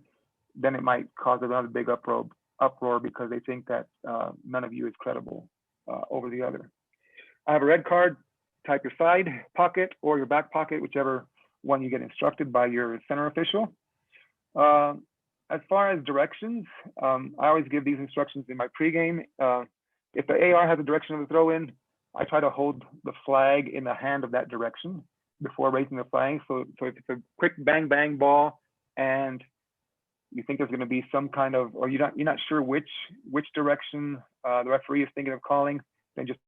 then it might cause another big uproar because they think that none of you is credible over the other. I have a red card. Type your side pocket or your back pocket, whichever one you get instructed by your center official. As far as directions, I always give these instructions in my pregame. If the AR has a direction of the throw in, I try to hold the flag in the hand of that direction before raising the flag. So if it's a quick bang bang ball and you think there's going to be some kind of, or you're not sure which direction the referee is thinking of calling, then just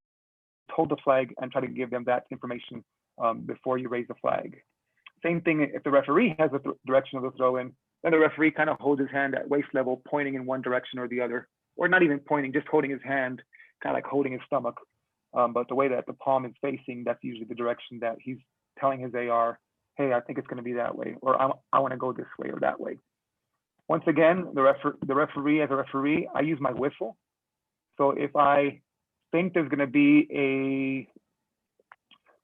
hold the flag and try to give them that information before you raise the flag. Same thing if the referee has the direction of the throw in, then the referee kind of holds his hand at waist level, pointing in one direction or the other, or not even pointing, just holding his hand, kind of like holding his stomach. But the way that the palm is facing, that's usually the direction that he's telling his AR, hey, I think it's going to be that way, or I want to go this way or that way. Once again, the referee, as a referee, I use my whistle. So if I think there's going to be a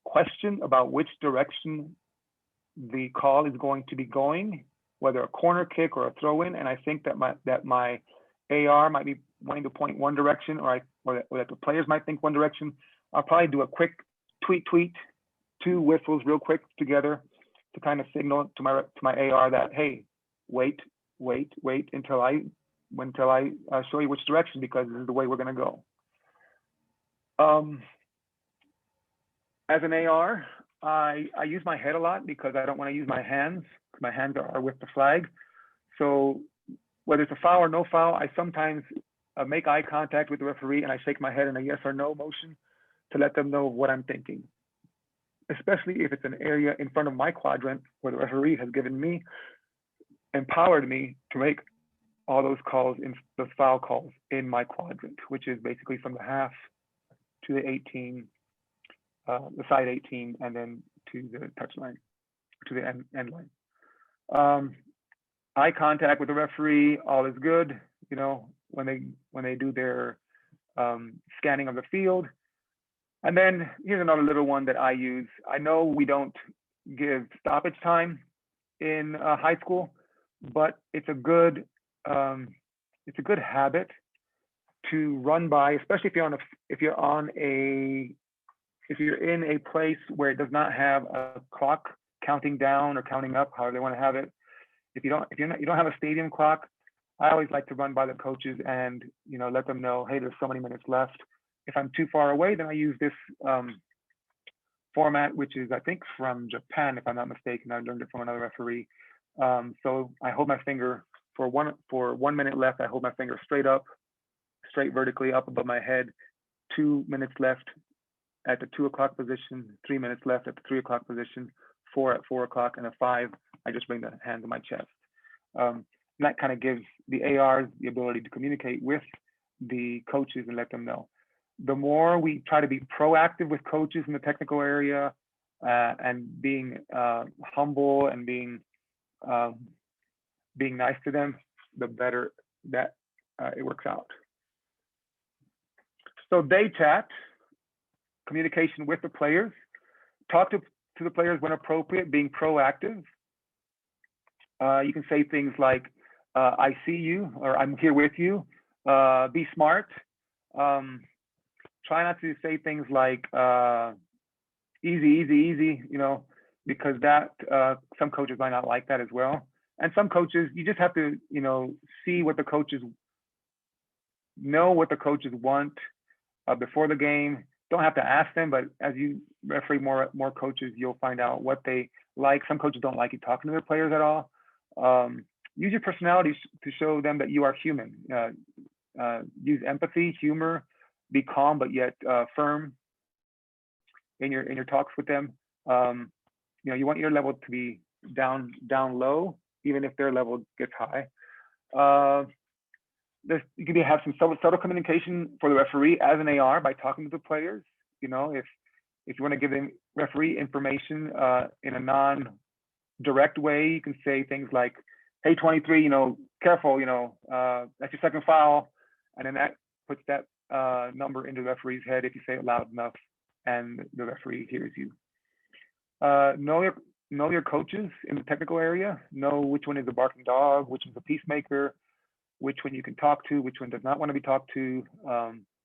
question about which direction the call is going to be going, whether a corner kick or a throw in, and I think that my AR might be wanting to point one direction, or that the players might think one direction, I'll probably do a quick tweet, two whistles real quick together to kind of signal to my AR that, hey, wait until I show you which direction, because this is the way we're going to go. As an AR, I use my head a lot because I don't want to use my hands. My hands are with the flag. So whether it's a foul or no foul, I sometimes make eye contact with the referee and I shake my head in a yes or no motion to let them know what I'm thinking. Especially if it's an area in front of my quadrant where the referee has empowered me to make all those calls, in the foul calls in my quadrant, which is basically from the half to the 18, the side 18, and then to the touch line, to the end line. eye contact with the referee, all is good. You know, when they do their scanning of the field. And then here's another little one that I use. I know we don't give stoppage time in high school, but it's a good habit to run by, especially if you're in a place where it does not have a clock counting down or counting up, however they want to have it. If you don't have a stadium clock, I always like to run by the coaches and, you know, let them know, hey, there's so many minutes left. If I'm too far away, then I use this format, which is, I think, from Japan, if I'm not mistaken. I learned it from another referee. So I hold my finger for 1 minute left. I hold my finger straight vertically up above my head. 2 minutes left at the 2 o'clock position. 3 minutes left at the 3 o'clock position. 4 at 4 o'clock, and at 5, I just bring the hand to my chest. And that kind of gives the ARs the ability to communicate with the coaches and let them know. The more we try to be proactive with coaches in the technical area and being humble and being nice to them, the better that it works out. So day chat, communication with the players, talk to the players when appropriate, being proactive. You can say things like, I see you, or I'm here with you, be smart. Try not to say things like easy, easy, easy, you know, because that some coaches might not like that as well. And some coaches, you just have to, you know, see what the coaches know what the coaches want before the game. Don't have to ask them, but as you referee more coaches, you'll find out what they like. Some coaches don't like you talking to their players at all. Use your personality to show them that you are human. Use empathy, humor, be calm but yet firm in your talks with them. You know, you want your level to be down low, even if their level gets high. You can have some subtle communication for the referee as an AR by talking to the players. You know, if you want to give the referee information in a non-direct way, you can say things like, hey, 23, you know, careful, you know, that's your second foul. And then that puts that number into the referee's head if you say it loud enough and the referee hears you. Know your coaches in the technical area. Know which one is a barking dog, which is a peacemaker, which one you can talk to, which one does not want to be talked to,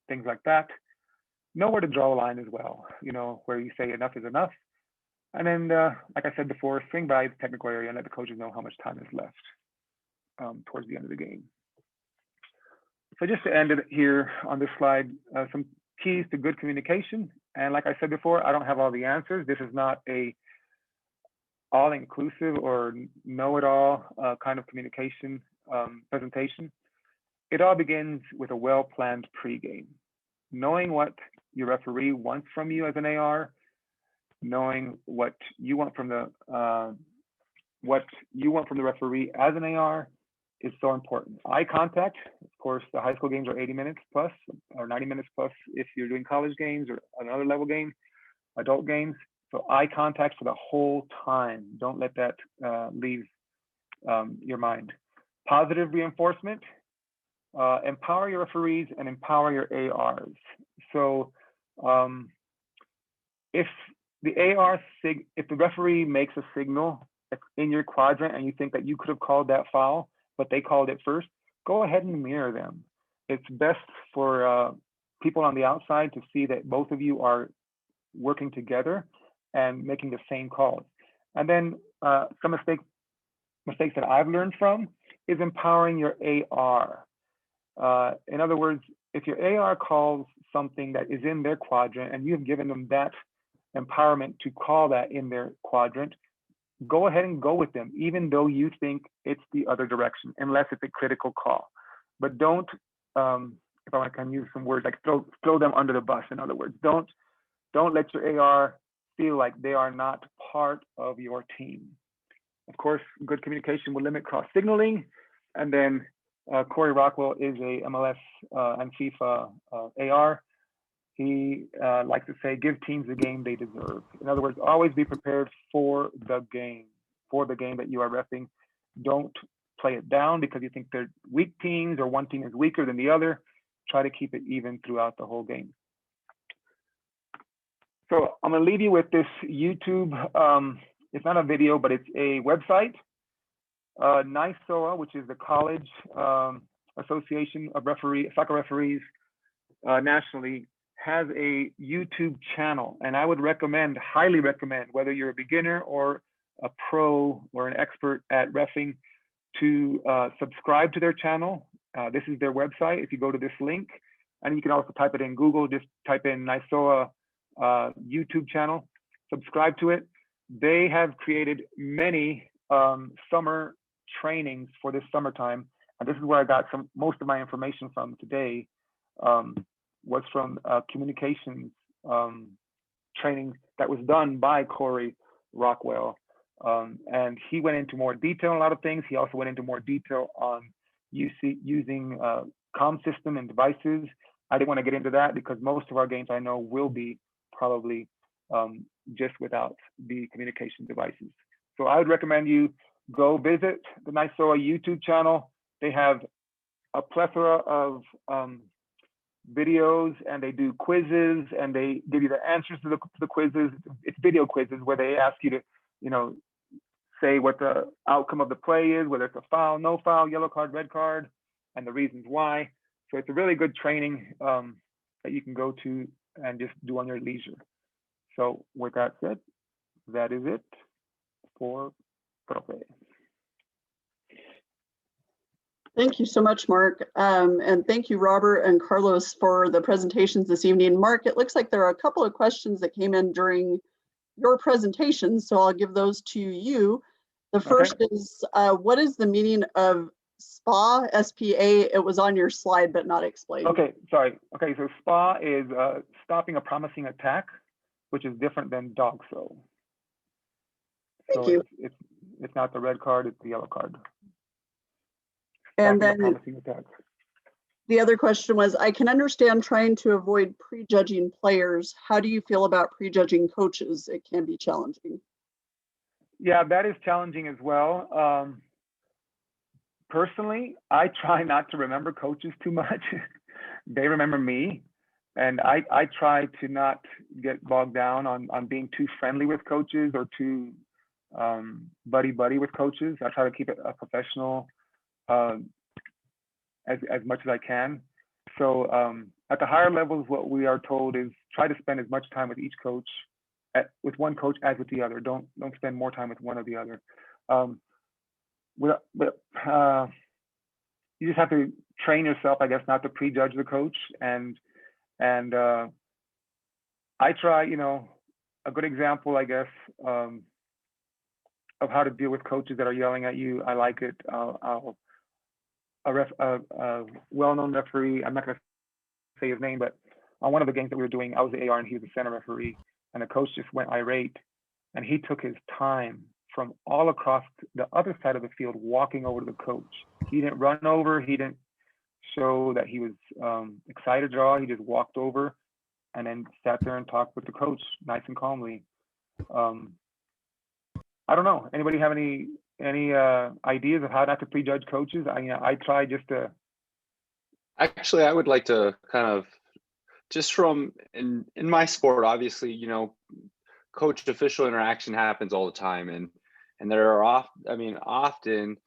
things like that. Know where to draw a line as well, you know, where you say enough is enough. And then, like I said before, swing by the technical area and let the coaches know how much time is left towards the end of the game. So just to end it here on this slide, some keys to good communication. And like I said before, I don't have all the answers. This is not a all-inclusive or know-it-all kind of communication presentation. It all begins with a well-planned pregame. Knowing what your referee wants from you as an AR, knowing what you want from the referee as an AR is so important. Eye contact, of course, the high school games are 80 minutes plus or 90 minutes plus if you're doing college games or another level game, adult games. So eye contact for the whole time. Don't let that leave your mind. Positive reinforcement, empower your referees and empower your ARs. So if the referee makes a signal in your quadrant and you think that you could have called that foul, but they called it first, go ahead and mirror them. It's best for people on the outside to see that both of you are working together and making the same calls. And then some mistakes that I've learned from is empowering your AR. In other words, if your AR calls something that is in their quadrant and you've given them that empowerment to call that in their quadrant, go ahead and go with them, even though you think it's the other direction, unless it's a critical call. But don't, if I can use some words, like throw them under the bus. In other words, don't let your AR feel like they are not part of your team. Of course, good communication will limit cross signaling. And then Corey Rockwell is a MLS and FIFA AR. He likes to say, give teams the game they deserve. In other words, always be prepared for the game that you are reffing. Don't play it down because you think they're weak teams or one team is weaker than the other. Try to keep it even throughout the whole game. So I'm going to leave you with this YouTube. It's not a video, but it's a website. NMOA, which is the College Association of Soccer Referees nationally, has a YouTube channel, and I would highly recommend, whether you're a beginner or a pro or an expert at reffing, to subscribe to their channel. This is their website. If you go to this link, and you can also type it in Google, just type in NMOA YouTube channel, subscribe to it. They have created many summer trainings for this summertime, and this is where I got most of my information from today. Was from communications training that was done by Corey Rockwell, and he went into more detail on a lot of things. He also went into more detail on using comm system and devices. I didn't want to get into that because most of our games I know will be probably just without the communication devices. So I would recommend you go visit the NMOA YouTube channel. They have a plethora of videos, and they do quizzes, and they give you the answers to the quizzes. It's video quizzes where they ask you to, say what the outcome of the play is, whether it's a foul, no foul, yellow card, red card, and the reasons why. So it's a really good training that you can go to and just do on your leisure. So with that said, that is it for Profe. Thank you so much, Mark. And thank you, Robert and Carlos, for the presentations this evening. Mark, it looks like there are a couple of questions that came in during your presentation, so I'll give those to you. The first is, what is the meaning of SPA, S-P-A? It was on your slide, but not explained. Okay, sorry. Okay, so SPA is stopping a promising attack, which is different than dog throw. Thank you. It's not the red card, it's the yellow card. And then the other question was, I can understand trying to avoid prejudging players. How do you feel about prejudging coaches? It can be challenging. Yeah, that is challenging as well. Personally, I try not to remember coaches too much. They remember me. And I try to not get bogged down on being too friendly with coaches or too buddy with coaches. I try to keep it a professional as much as I can. So at the higher levels, what we are told is try to spend as much time with each coach, with one coach as with the other. Don't spend more time with one or the other. You just have to train yourself, I guess, not to prejudge the coach. And I try, a good example, I guess, of how to deal with coaches that are yelling at you. I like it. A well-known referee, I'm not going to say his name, but on one of the games that we were doing, I was the AR and he was the center referee, and the coach just went irate, and he took his time from all across the other side of the field walking over to the coach. He didn't run over, he didn't show that he was excited at all. He just walked over and then sat there and talked with the coach nice and calmly. I don't know. Anybody have any ideas of how not to prejudge coaches? I try just to. Actually, I would like to kind of just from in my sport, obviously, coach official interaction happens all the time, and there are often.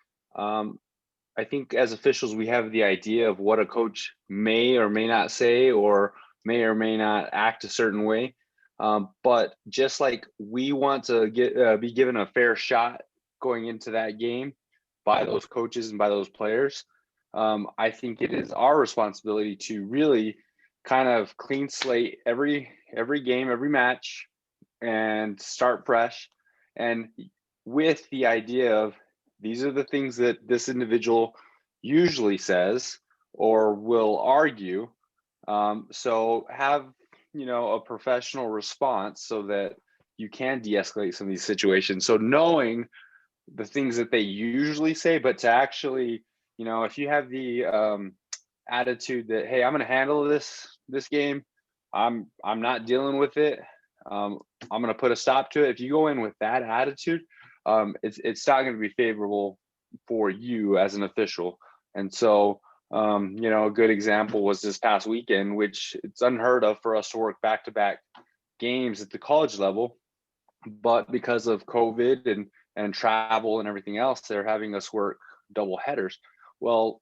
I think as officials, we have the idea of what a coach may or may not say, or may or may not act a certain way. But just like we want to be given a fair shot going into that game by those coaches and by those players, I think it is our responsibility to really kind of clean slate every game, every match, and start fresh. And with the idea of these are the things that this individual usually says or will argue. So have a professional response so that you can de-escalate some of these situations. So knowing the things that they usually say, but to actually, if you have the attitude that, hey, I'm going to handle this game, I'm not dealing with it, I'm going to put a stop to it. If you go in with that attitude, it's not going to be favorable for you as an official. And so, you know, a good example was this past weekend, which it's unheard of for us to work back-to-back games at the college level, but because of COVID and travel and everything else, they're having us work double headers. Well,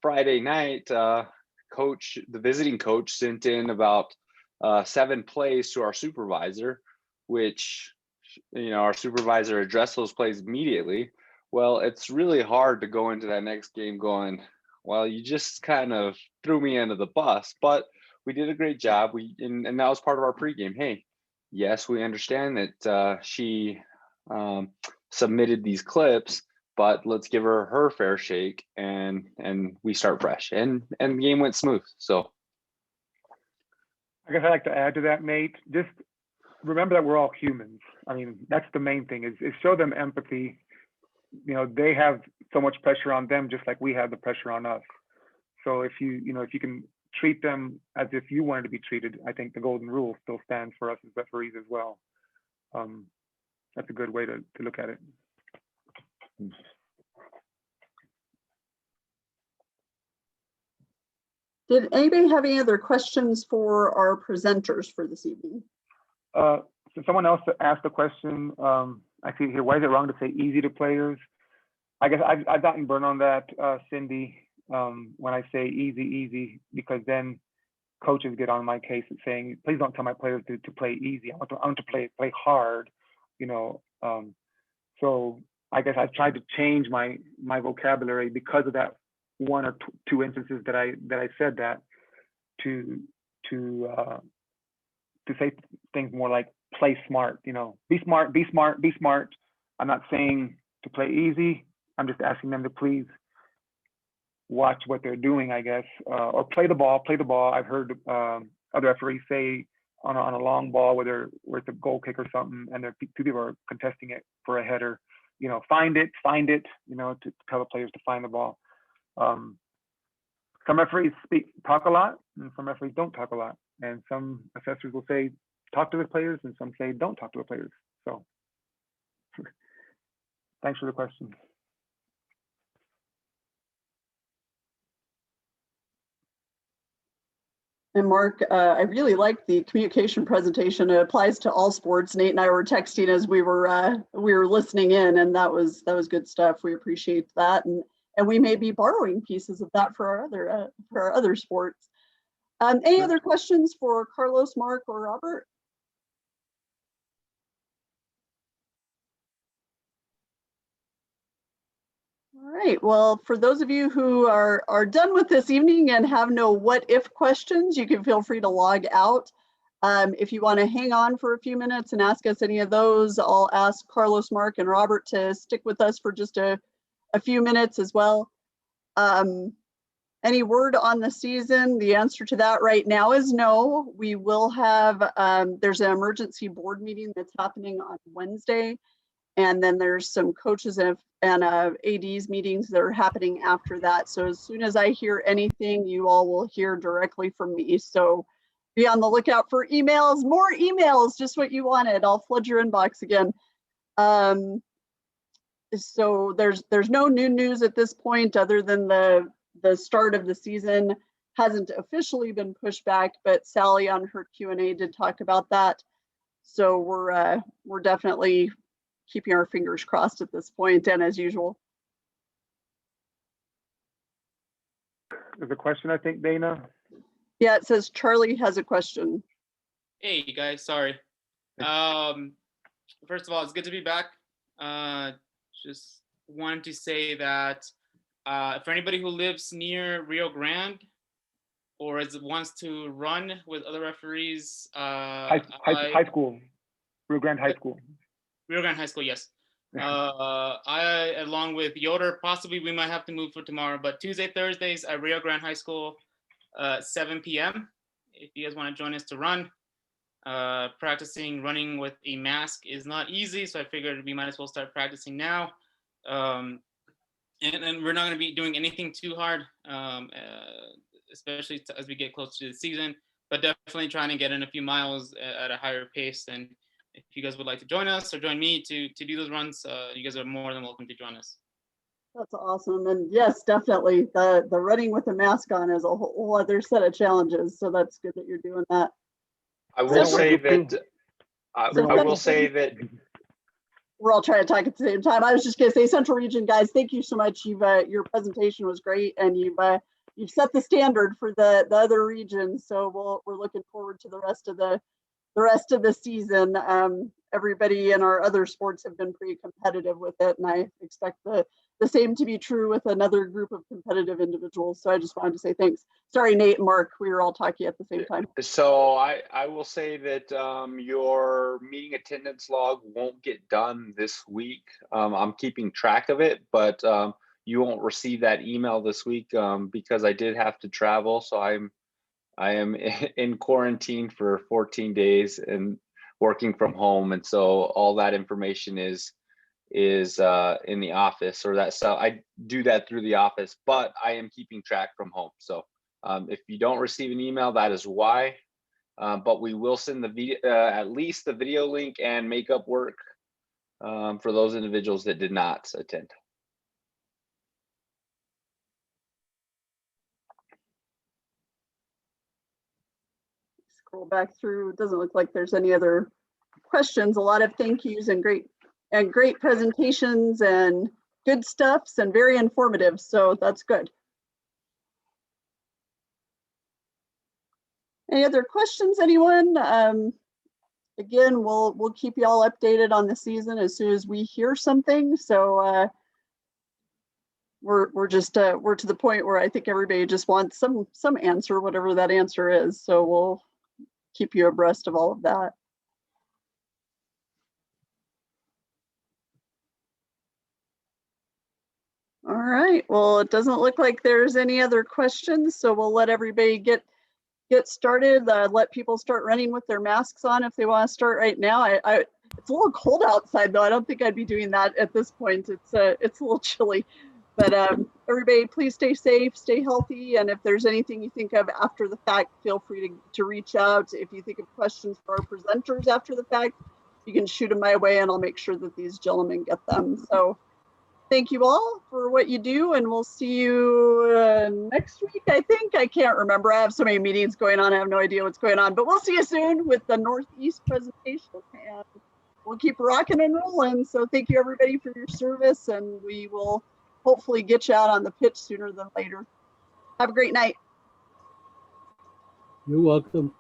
Friday night, the visiting coach sent in about 7 plays to our supervisor, which, you know, our supervisor addressed those plays immediately. Well, it's really hard to go into that next game going, well, you just kind of threw me under the bus, but we did a great job. And that was part of our pregame. Hey, yes, we understand that she submitted these clips, but let's give her her fair shake, and we start fresh. And the game went smooth. So I guess I'd like to add to that, Nate. Just remember that we're all humans. I mean, that's the main thing, is show them empathy. You know, they have so much pressure on them, just like we have the pressure on us. So if you can treat them as if you wanted to be treated, I think the golden rule still stands for us as referees as well. That's a good way to look at it. Did anybody have any other questions for our presenters for this evening? So someone else asked a question. I see here, why is it wrong to say easy to players? I guess I've gotten burned on that, Cindy, when I say easy, because then coaches get on my case and saying, please don't tell my players to play easy. I want to play hard, you know. So I guess I've tried to change my vocabulary because of that one or two instances that I said that, to say things more like play smart, you know, be smart. I'm not saying to play easy. I'm just asking them to please watch what they're doing, I guess, or play the ball. I've heard other referees say on a long ball where it's a goal kick or something, and there two people are contesting it for a header, you know, find it, you know, to tell the players to find the ball. Some referees talk a lot, and some referees don't talk a lot. And some assessors will say, talk to the players, and some say, don't talk to the players. So thanks for the question. And Mark, I really liked the communication presentation. It applies to all sports. Nate and I were texting as we were listening in, and that was good stuff. We appreciate that, and we may be borrowing pieces of that for our other sports. Any other questions for Carlos, Mark, or Robert? All right, well, for those of you who are done with this evening and have no what if questions, you can feel free to log out. If you want to hang on for a few minutes and ask us any of those, I'll ask Carlos, Mark, and Robert to stick with us for just a few minutes as well. Any word on the season? The answer to that right now is no. We will have, there's an emergency board meeting that's happening on Wednesday. And then there's some coaches and ADs meetings that are happening after that. So as soon as I hear anything, you all will hear directly from me. So be on the lookout for emails, more emails, just what you wanted. I'll flood your inbox again. So there's no new news at this point other than the start of the season hasn't officially been pushed back, but Sally on her Q&A did talk about that. So we're definitely keeping our fingers crossed at this point, and as usual. There's a question, I think, Dana. Yeah, it says Charlie has a question. Hey, you guys, sorry. First of all, it's good to be back. Just wanted to say that for anybody who lives near Rio Grande or wants to run with other referees, high school, Rio Grande High School. Rio Grande High School, yes. I, along with Yoder, possibly we might have to move for tomorrow, but Tuesday, Thursdays at Rio Grande High School, 7 p.m. If you guys want to join us to run. Practicing running with a mask is not easy, so I figured we might as well start practicing now. And we're not going to be doing anything too hard, especially as we get close to the season, but definitely trying to get in a few miles at a higher pace. And if you guys would like to join us or join me to do those runs, you guys are more than welcome to join us. That's awesome. And yes, definitely the running with a mask on is a whole other set of challenges. So that's good that you're doing that. I will So- say that I will say that We're all trying to talk at the same time. I was just going to say, Central Region guys, thank you so much. You've your presentation was great, and you've set the standard for the other regions. So we're looking forward to the rest of the season. Everybody in our other sports have been pretty competitive with it, and I expect the same to be true with another group of competitive individuals. So I just wanted to say thanks. Sorry, Nate and Mark, we were all talking at the same time. So I will say that your meeting attendance log won't get done this week. I'm keeping track of it, but you won't receive that email this week because I did have to travel. So I am in quarantine for 14 days and working from home, and so all that information is in the office, or that. So I do that through the office, but I am keeping track from home. So if you don't receive an email, that is why. But we will send the video, at least the video link and makeup work for those individuals that did not attend. Scroll back through. It doesn't look like there's any other questions. A lot of thank yous and great presentations and good stuffs and very informative. So that's good. Any other questions, anyone? Again, we'll keep you all updated on the season as soon as we hear something. So we're to the point where I think everybody just wants some answer, whatever that answer is. So we'll keep you abreast of all of that. All right, well, it doesn't look like there's any other questions, so we'll let everybody get started. Let people start running with their masks on if they want to start right now. It's a little cold outside though. I don't think I'd be doing that at this point. It's a little chilly, but everybody please stay safe, stay healthy, and if there's anything you think of after the fact, feel free to reach out. If you think of questions for our presenters after the fact, you can shoot them my way and I'll make sure that these gentlemen get them. So thank you all for what you do, and we'll see you next week, I think. I can't remember. I have so many meetings going on. I have no idea what's going on, but we'll see you soon with the Northeast presentation, and we'll keep rocking and rolling. So thank you, everybody, for your service, and we will hopefully get you out on the pitch sooner than later. Have a great night. You're welcome.